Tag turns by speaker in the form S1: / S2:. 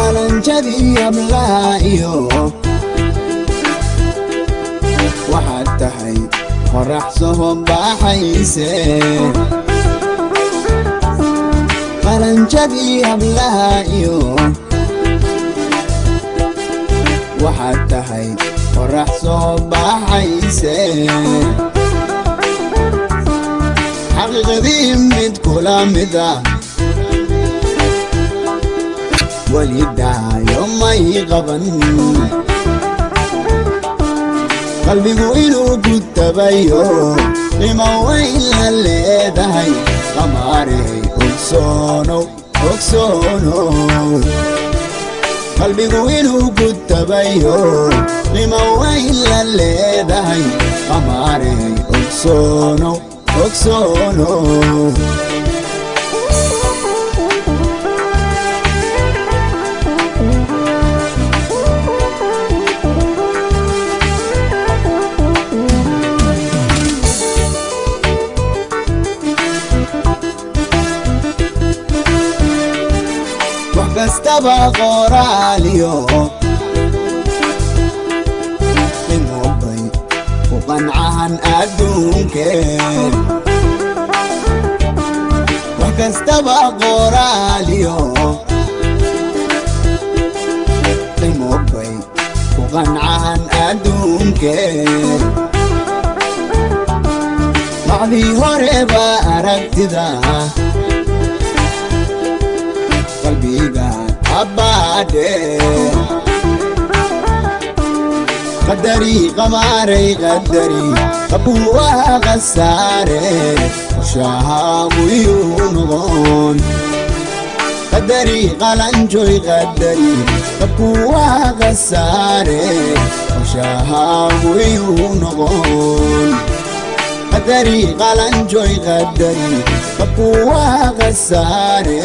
S1: qalanjadii hablaha iyo waxaad tahay qorax soo baxayse qalanjadii hablaha iyo waxaad tahay qorax soo baxayse xaqiiqadii mid kula mid ah walidaayo may qaban qalbigu inuu ku tabayo qiimo weyn la leedahay qamaarey ogsoonow qalbigu inuu ku tabayo qiimo weyn la leedahay qamaarey ogsoonow kastaba qoraaliyo inubay ku qancahan adduunkeen wax kastaba qoraaliyo inubay ku qancahan adduunkeen macdii hore ba aragtida qalbigaan abbaade qadari qamaarey qadari qabuwaa qasaare shahaagu yuu noqon qadari qalanjoy qadari qabuwaa qasaare shahaagu yuu noqon qadari qalanjoy qadari qabuwaa qasaare